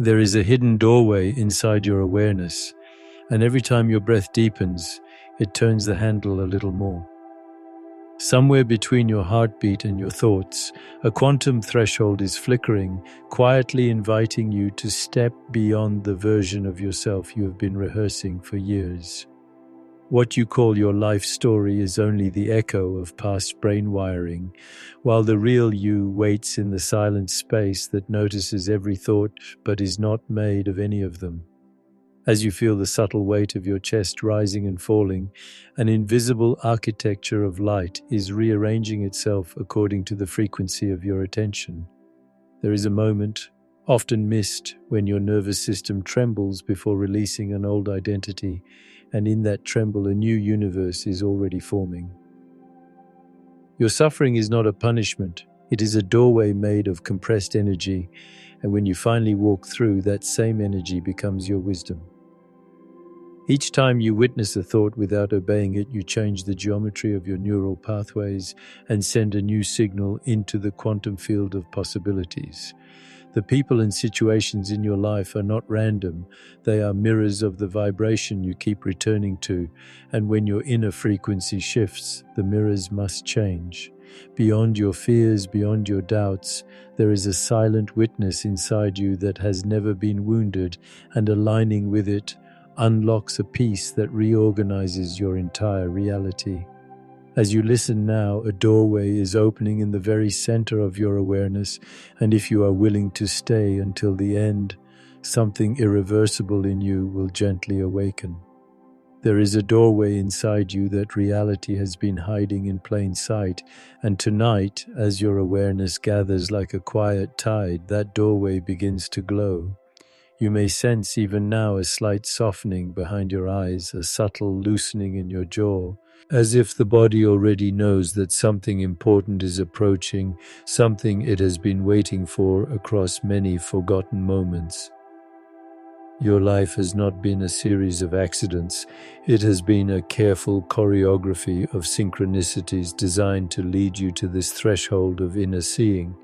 There is a hidden doorway inside your awareness, and every time your breath deepens, it turns the handle a little more. Somewhere between your heartbeat and your thoughts, a quantum threshold is flickering, quietly inviting you to step beyond the version of yourself you have been rehearsing for years. What you call your life story is only the echo of past brain wiring, while the real you waits in the silent space that notices every thought but is not made of any of them. As you feel the subtle weight of your chest rising and falling, an invisible architecture of light is rearranging itself according to the frequency of your attention. There is a moment, often missed, when your nervous system trembles before releasing an old identity, and in that tremble a new universe is already forming. Your suffering is not a punishment, it is a doorway made of compressed energy, and when you finally walk through, that same energy becomes your wisdom. Each time you witness a thought without obeying it, you change the geometry of your neural pathways and send a new signal into the quantum field of possibilities. The people and situations in your life are not random. They are mirrors of the vibration you keep returning to, and when your inner frequency shifts, the mirrors must change. Beyond your fears, beyond your doubts, there is a silent witness inside you that has never been wounded, and aligning with it unlocks a peace that reorganizes your entire reality. As you listen now, a doorway is opening in the very center of your awareness, and if you are willing to stay until the end, something irreversible in you will gently awaken. There is a doorway inside you that reality has been hiding in plain sight, and tonight, as your awareness gathers like a quiet tide, that doorway begins to glow. You may sense even now a slight softening behind your eyes, a subtle loosening in your jaw, as if the body already knows that something important is approaching, something it has been waiting for across many forgotten moments. Your life has not been a series of accidents. It has been a careful choreography of synchronicities designed to lead you to this threshold of inner seeing.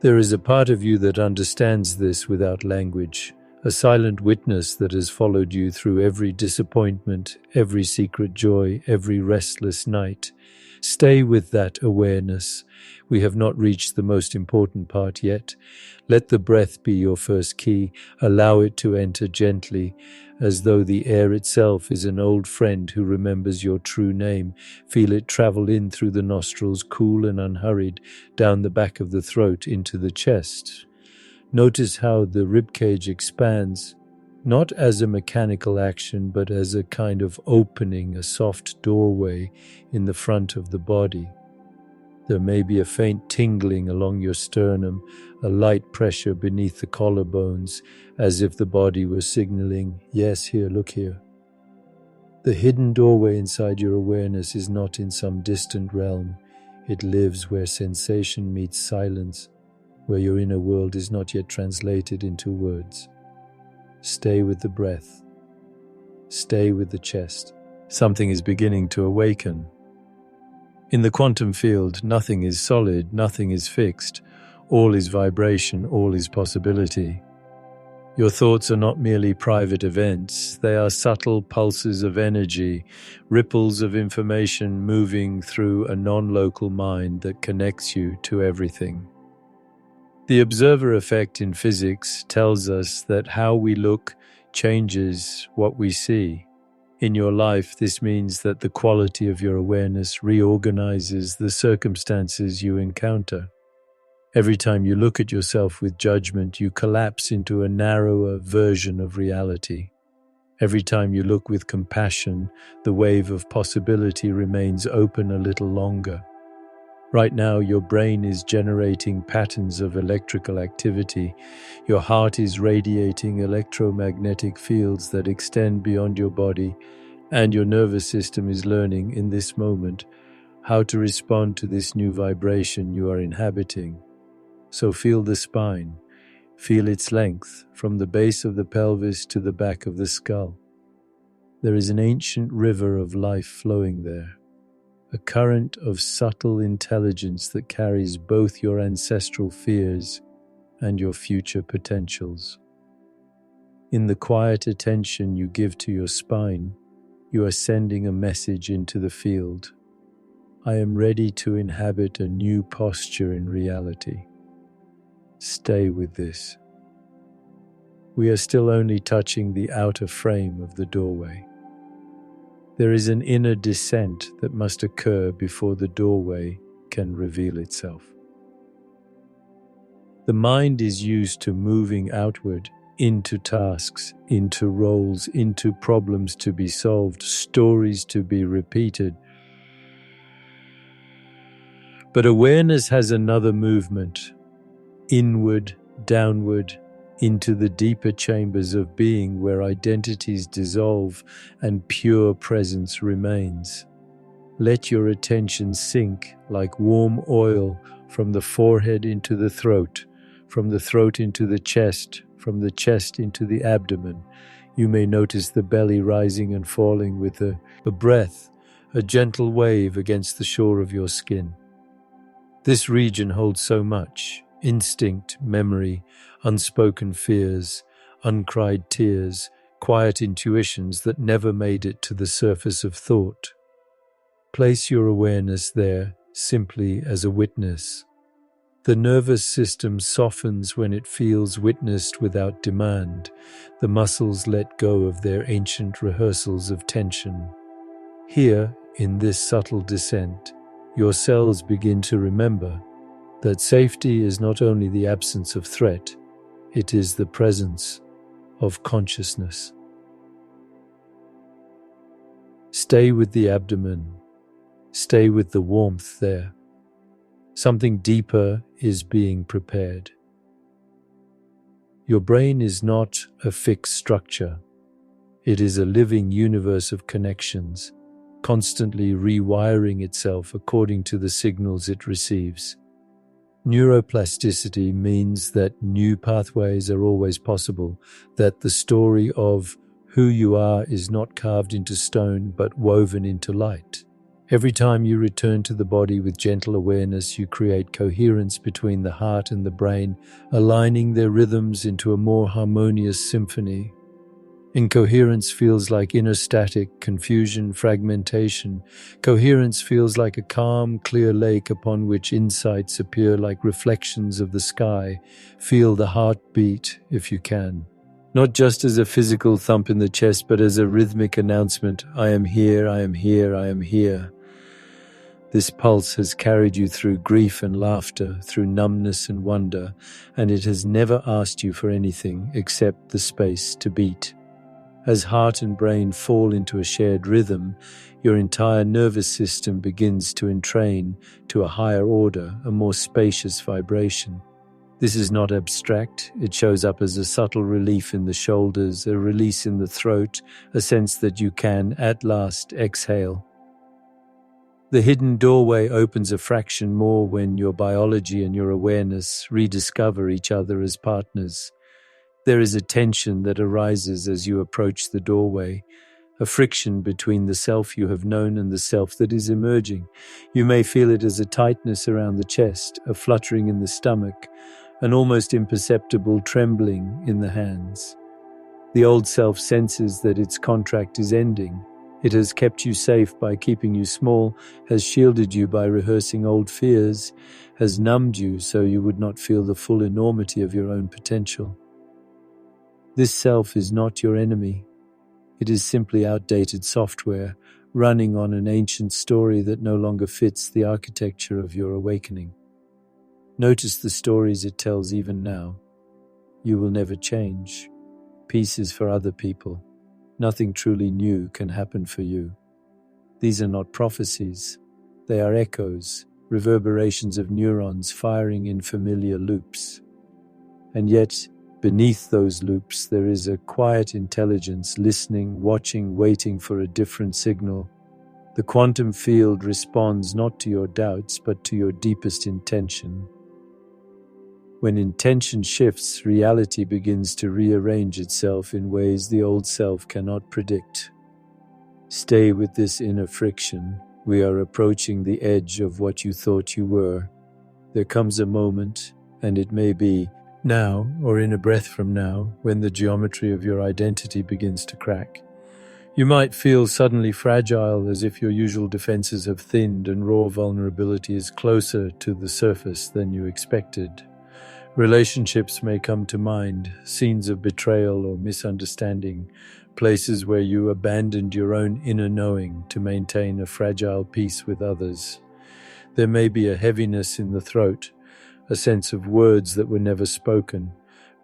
There is a part of you that understands this without language, a silent witness that has followed you through every disappointment, every secret joy, every restless night. Stay with that awareness. We have not reached the most important part yet. Let the breath be your first key. Allow it to enter gently, as though the air itself is an old friend who remembers your true name. Feel it travel in through the nostrils, cool and unhurried, down the back of the throat into the chest. Notice how the ribcage expands, not as a mechanical action, but as a kind of opening, a soft doorway in the front of the body. There may be a faint tingling along your sternum, a light pressure beneath the collarbones, as if the body were signaling, yes, here, look here. The hidden doorway inside your awareness is not in some distant realm. It lives where sensation meets silence, where your inner world is not yet translated into words. Stay with the breath. Stay with the chest. Something is beginning to awaken. In the quantum field, nothing is solid, nothing is fixed. All is vibration, all is possibility. Your thoughts are not merely private events. They are subtle pulses of energy, ripples of information moving through a non-local mind that connects you to everything. The observer effect in physics tells us that how we look changes what we see. In your life, this means that the quality of your awareness reorganizes the circumstances you encounter. Every time you look at yourself with judgment, you collapse into a narrower version of reality. Every time you look with compassion, the wave of possibility remains open a little longer. Right now, your brain is generating patterns of electrical activity. Your heart is radiating electromagnetic fields that extend beyond your body, and your nervous system is learning in this moment how to respond to this new vibration you are inhabiting. So feel the spine. Feel its length from the base of the pelvis to the back of the skull. There is an ancient river of life flowing there. A current of subtle intelligence that carries both your ancestral fears and your future potentials. In the quiet attention you give to your spine, you are sending a message into the field. I am ready to inhabit a new posture in reality. Stay with this. We are still only touching the outer frame of the doorway. There is an inner descent that must occur before the doorway can reveal itself. The mind is used to moving outward into tasks, into roles, into problems to be solved, stories to be repeated. But awareness has another movement, inward, downward, into the deeper chambers of being where identities dissolve and pure presence remains. Let your attention sink like warm oil from the forehead into the throat, from the throat into the chest, from the chest into the abdomen. You may notice the belly rising and falling with a breath, a gentle wave against the shore of your skin. This region holds so much: instinct, memory, unspoken fears, uncried tears, quiet intuitions that never made it to the surface of thought. Place your awareness there simply as a witness. The nervous system softens when it feels witnessed without demand. The muscles let go of their ancient rehearsals of tension. Here, in this subtle descent, your cells begin to remember that safety is not only the absence of threat, it is the presence of consciousness. Stay with the abdomen. Stay with the warmth there. Something deeper is being prepared. Your brain is not a fixed structure. It is a living universe of connections, constantly rewiring itself according to the signals it receives. Neuroplasticity means that new pathways are always possible, that the story of who you are is not carved into stone but woven into light. Every time you return to the body with gentle awareness, you create coherence between the heart and the brain, aligning their rhythms into a more harmonious symphony. Incoherence feels like inner static, confusion, fragmentation. Coherence feels like a calm, clear lake upon which insights appear like reflections of the sky. Feel the heartbeat if you can. Not just as a physical thump in the chest, but as a rhythmic announcement, I am here, I am here, I am here. This pulse has carried you through grief and laughter, through numbness and wonder, and it has never asked you for anything except the space to beat. As heart and brain fall into a shared rhythm, your entire nervous system begins to entrain to a higher order, a more spacious vibration. This is not abstract. It shows up as a subtle relief in the shoulders, a release in the throat, a sense that you can, at last, exhale. The hidden doorway opens a fraction more when your biology and your awareness rediscover each other as partners. There is a tension that arises as you approach the doorway, a friction between the self you have known and the self that is emerging. You may feel it as a tightness around the chest, a fluttering in the stomach, an almost imperceptible trembling in the hands. The old self senses that its contract is ending. It has kept you safe by keeping you small, has shielded you by rehearsing old fears, has numbed you so you would not feel the full enormity of your own potential. This self is not your enemy. It is simply outdated software, running on an ancient story that no longer fits the architecture of your awakening. Notice the stories it tells even now. You will never change. Peace is for other people. Nothing truly new can happen for you. These are not prophecies. They are echoes, reverberations of neurons firing in familiar loops. And yet, beneath those loops, there is a quiet intelligence, listening, watching, waiting for a different signal. The quantum field responds not to your doubts, but to your deepest intention. When intention shifts, reality begins to rearrange itself in ways the old self cannot predict. Stay with this inner friction. We are approaching the edge of what you thought you were. There comes a moment, and it may be Now, or in a breath from now, when the geometry of your identity begins to crack. You might feel suddenly fragile, as if your usual defenses have thinned and raw vulnerability is closer to the surface than you expected. Relationships may come to mind, scenes of betrayal or misunderstanding, places where you abandoned your own inner knowing to maintain a fragile peace with others. There may be a heaviness in the throat, a sense of words that were never spoken,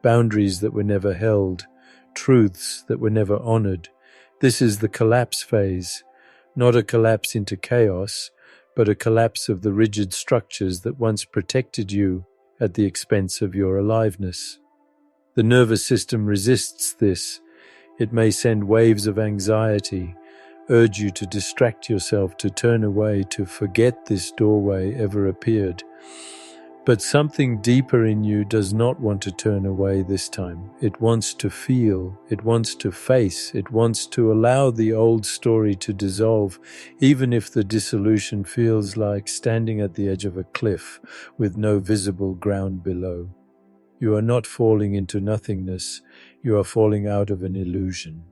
boundaries that were never held, truths that were never honored. This is the collapse phase, not a collapse into chaos, but a collapse of the rigid structures that once protected you at the expense of your aliveness. The nervous system resists this. It may send waves of anxiety, urge you to distract yourself, to turn away, to forget this doorway ever appeared. But something deeper in you does not want to turn away this time. It wants to feel, it wants to face, it wants to allow the old story to dissolve, even if the dissolution feels like standing at the edge of a cliff with no visible ground below. You are not falling into nothingness, you are falling out of an illusion.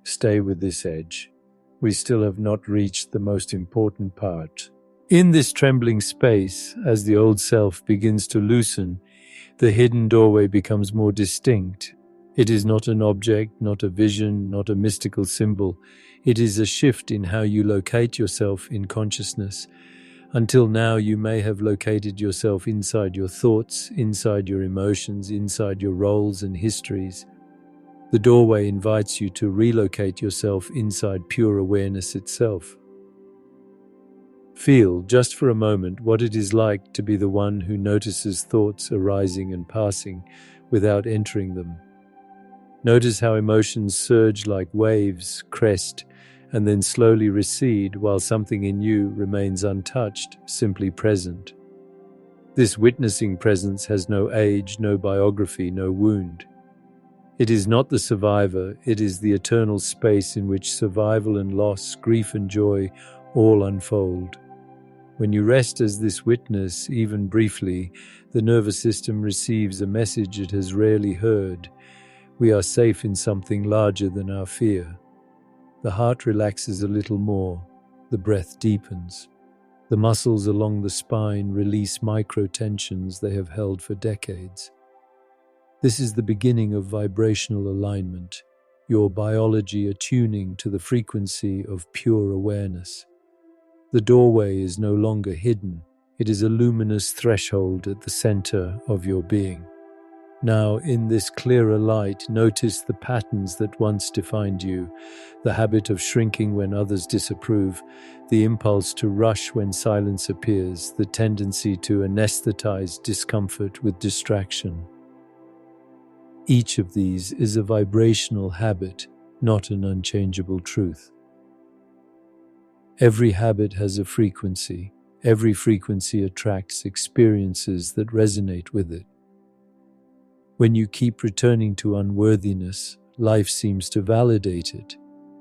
Stay with this edge. We still have not reached the most important part. In this trembling space, as the old self begins to loosen, the hidden doorway becomes more distinct. It is not an object, not a vision, not a mystical symbol. It is a shift in how you locate yourself in consciousness. Until now, you may have located yourself inside your thoughts, inside your emotions, inside your roles and histories. The doorway invites you to relocate yourself inside pure awareness itself. Feel, just for a moment, what it is like to be the one who notices thoughts arising and passing without entering them. Notice how emotions surge like waves, crest, and then slowly recede while something in you remains untouched, simply present. This witnessing presence has no age, no biography, no wound. It is not the survivor, it is the eternal space in which survival and loss, grief and joy all unfold. When you rest as this witness, even briefly, the nervous system receives a message it has rarely heard. We are safe in something larger than our fear. The heart relaxes a little more. The breath deepens. The muscles along the spine release micro-tensions they have held for decades. This is the beginning of vibrational alignment, your biology attuning to the frequency of pure awareness. The doorway is no longer hidden. It is a luminous threshold at the center of your being. Now, in this clearer light, notice the patterns that once defined you, the habit of shrinking when others disapprove, the impulse to rush when silence appears, the tendency to anesthetize discomfort with distraction. Each of these is a vibrational habit, not an unchangeable truth. Every habit has a frequency. Every frequency attracts experiences that resonate with it. When you keep returning to unworthiness, life seems to validate it.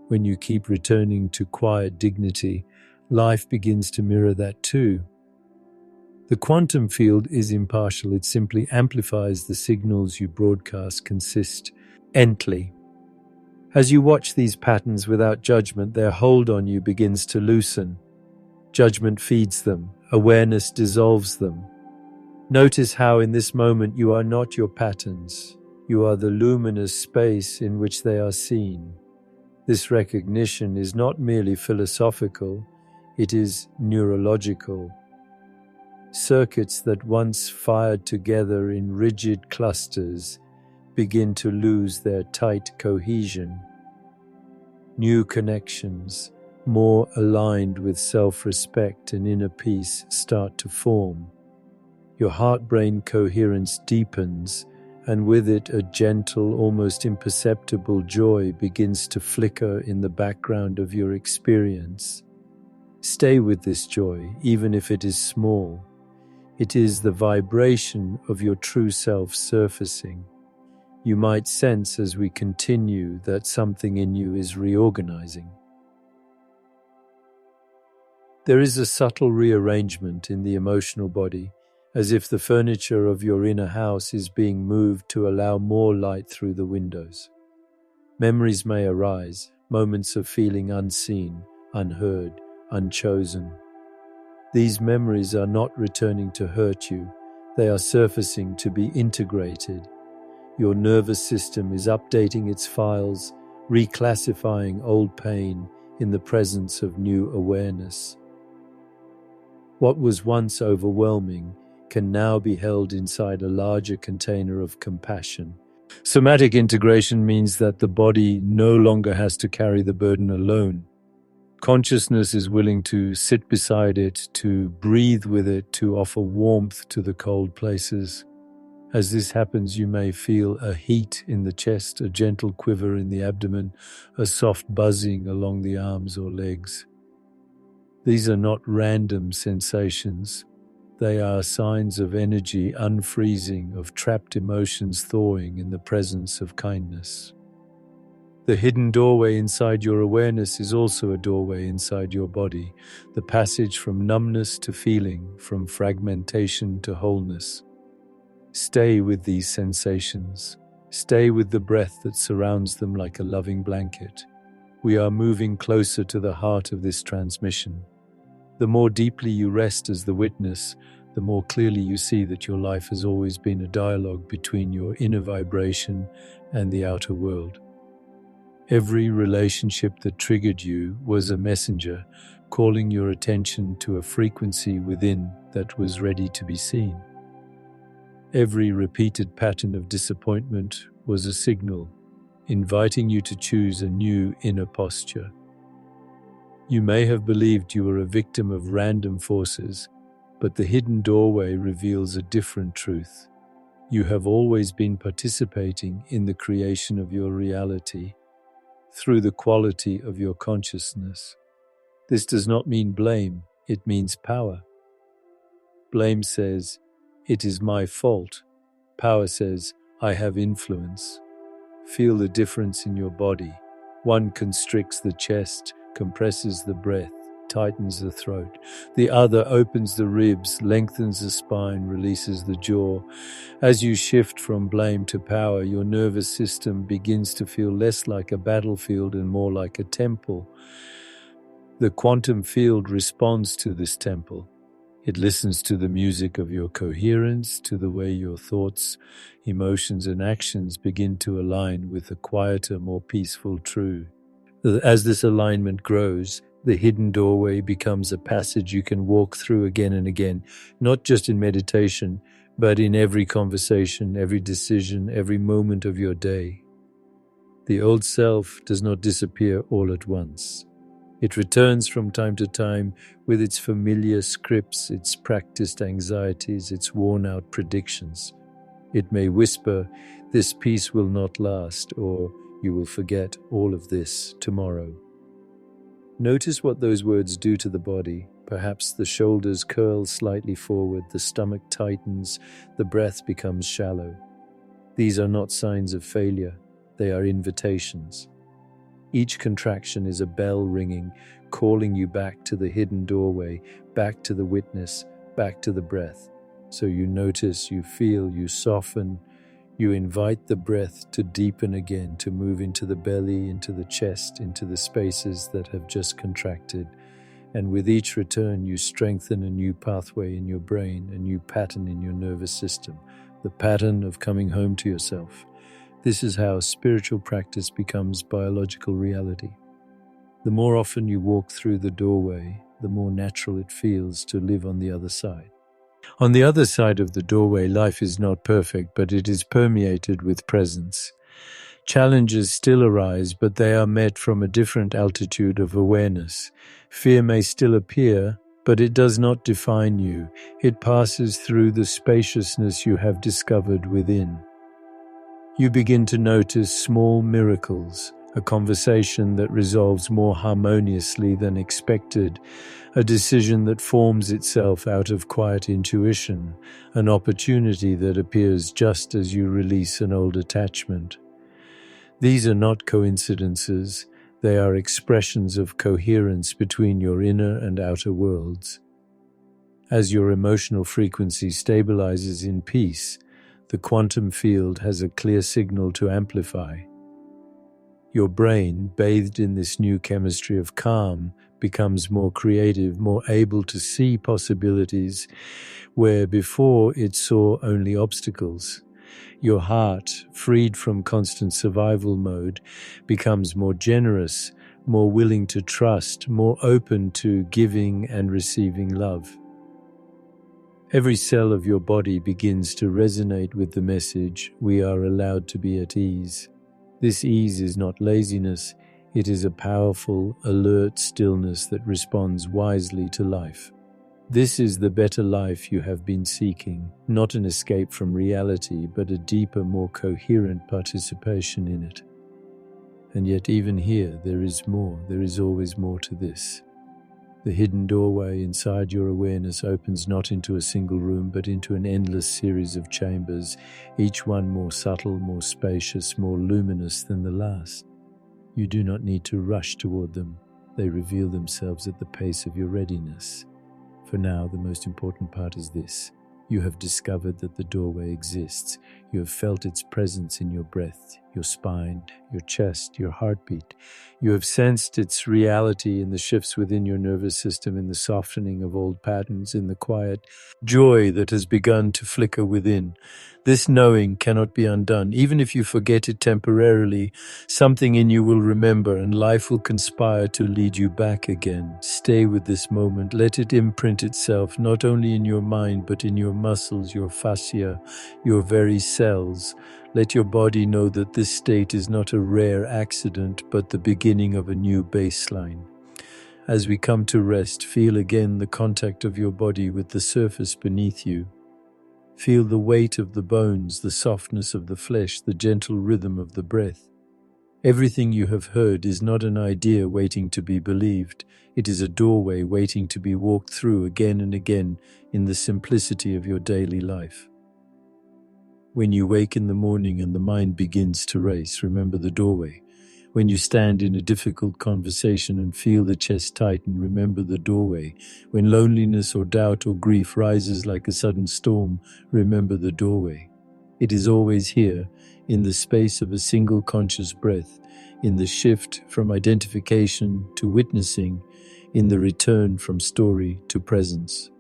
When you keep returning to quiet dignity, life begins to mirror that too. The quantum field is impartial. It simply amplifies the signals you broadcast consistently. As you watch these patterns without judgment, their hold on you begins to loosen. Judgment feeds them. Awareness dissolves them. Notice how in this moment you are not your patterns. You are the luminous space in which they are seen. This recognition is not merely philosophical, it is neurological. Circuits that once fired together in rigid clusters begin to lose their tight cohesion. New connections, more aligned with self-respect and inner peace, start to form. Your heart-brain coherence deepens, and with it a gentle, almost imperceptible joy begins to flicker in the background of your experience. Stay with this joy, even if it is small. It is the vibration of your true self surfacing. You might sense as we continue that something in you is reorganizing. There is a subtle rearrangement in the emotional body, as if the furniture of your inner house is being moved to allow more light through the windows. Memories may arise, moments of feeling unseen, unheard, unchosen. These memories are not returning to hurt you, they are surfacing to be integrated. Your nervous system is updating its files, reclassifying old pain in the presence of new awareness. What was once overwhelming can now be held inside a larger container of compassion. Somatic integration means that the body no longer has to carry the burden alone. Consciousness is willing to sit beside it, to breathe with it, to offer warmth to the cold places. As this happens, you may feel a heat in the chest, a gentle quiver in the abdomen, a soft buzzing along the arms or legs. These are not random sensations. They are signs of energy unfreezing, of trapped emotions thawing in the presence of kindness. The hidden doorway inside your awareness is also a doorway inside your body, the passage from numbness to feeling, from fragmentation to wholeness. Stay with these sensations. Stay with the breath that surrounds them like a loving blanket. We are moving closer to the heart of this transmission. The more deeply you rest as the witness, the more clearly you see that your life has always been a dialogue between your inner vibration and the outer world. Every relationship that triggered you was a messenger, calling your attention to a frequency within that was ready to be seen. Every repeated pattern of disappointment was a signal, inviting you to choose a new inner posture. You may have believed you were a victim of random forces, but the hidden doorway reveals a different truth. You have always been participating in the creation of your reality through the quality of your consciousness. This does not mean blame, it means power. Blame says, "It is my fault." Power says, "I have influence." Feel the difference in your body. One constricts the chest, compresses the breath, tightens the throat. The other opens the ribs, lengthens the spine, releases the jaw. As you shift from blame to power, your nervous system begins to feel less like a battlefield and more like a temple. The quantum field responds to this temple. It listens to the music of your coherence, to the way your thoughts, emotions, and actions begin to align with a quieter, more peaceful truth. As this alignment grows, the hidden doorway becomes a passage you can walk through again and again, not just in meditation, but in every conversation, every decision, every moment of your day. The old self does not disappear all at once. It returns from time to time with its familiar scripts, its practiced anxieties, its worn-out predictions. It may whisper, "This peace will not last," or "You will forget all of this tomorrow." Notice what those words do to the body. Perhaps the shoulders curl slightly forward, the stomach tightens, the breath becomes shallow. These are not signs of failure, they are invitations. Each contraction is a bell ringing, calling you back to the hidden doorway, back to the witness, back to the breath. So you notice, you feel, you soften, you invite the breath to deepen again, to move into the belly, into the chest, into the spaces that have just contracted. And with each return, you strengthen a new pathway in your brain, a new pattern in your nervous system, the pattern of coming home to yourself. This is how spiritual practice becomes biological reality. The more often you walk through the doorway, the more natural it feels to live on the other side. On the other side of the doorway, life is not perfect, but it is permeated with presence. Challenges still arise, but they are met from a different altitude of awareness. Fear may still appear, but it does not define you. It passes through the spaciousness you have discovered within. You begin to notice small miracles, a conversation that resolves more harmoniously than expected, a decision that forms itself out of quiet intuition, an opportunity that appears just as you release an old attachment. These are not coincidences, they are expressions of coherence between your inner and outer worlds. As your emotional frequency stabilizes in peace, the quantum field has a clear signal to amplify. Your brain, bathed in this new chemistry of calm, becomes more creative, more able to see possibilities where before it saw only obstacles. Your heart, freed from constant survival mode, becomes more generous, more willing to trust, more open to giving and receiving love. Every cell of your body begins to resonate with the message, we are allowed to be at ease. This ease is not laziness, it is a powerful, alert stillness that responds wisely to life. This is the better life you have been seeking, not an escape from reality, but a deeper, more coherent participation in it. And yet even here, there is more, there is always more to this. The hidden doorway inside your awareness opens not into a single room, but into an endless series of chambers, each one more subtle, more spacious, more luminous than the last. You do not need to rush toward them. They reveal themselves at the pace of your readiness. For now, the most important part is this. You have discovered that the doorway exists. You have felt its presence in your breath, your spine, your chest, your heartbeat. You have sensed its reality in the shifts within your nervous system, in the softening of old patterns, in the quiet joy that has begun to flicker within. This knowing cannot be undone. Even if you forget it temporarily, something in you will remember and life will conspire to lead you back again. Stay with this moment. Let it imprint itself not only in your mind, but in your muscles, your fascia, your very cells. Let your body know that this state is not a rare accident, but the beginning of a new baseline. As we come to rest, feel again the contact of your body with the surface beneath you. Feel the weight of the bones, the softness of the flesh, the gentle rhythm of the breath. Everything you have heard is not an idea waiting to be believed. It is a doorway waiting to be walked through again and again in the simplicity of your daily life. When you wake in the morning and the mind begins to race, remember the doorway. When you stand in a difficult conversation and feel the chest tighten, remember the doorway. When loneliness or doubt or grief rises like a sudden storm, remember the doorway. It is always here, in the space of a single conscious breath, in the shift from identification to witnessing, in the return from story to presence.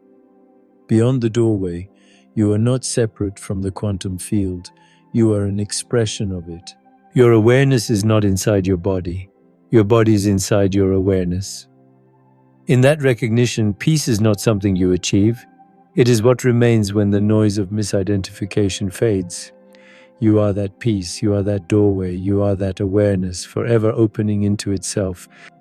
Beyond the doorway, you are not separate from the quantum field. You are an expression of it. Your awareness is not inside your body. Your body is inside your awareness. In that recognition, peace is not something you achieve. It is what remains when the noise of misidentification fades. You are that peace, you are that doorway, you are that awareness, forever opening into itself.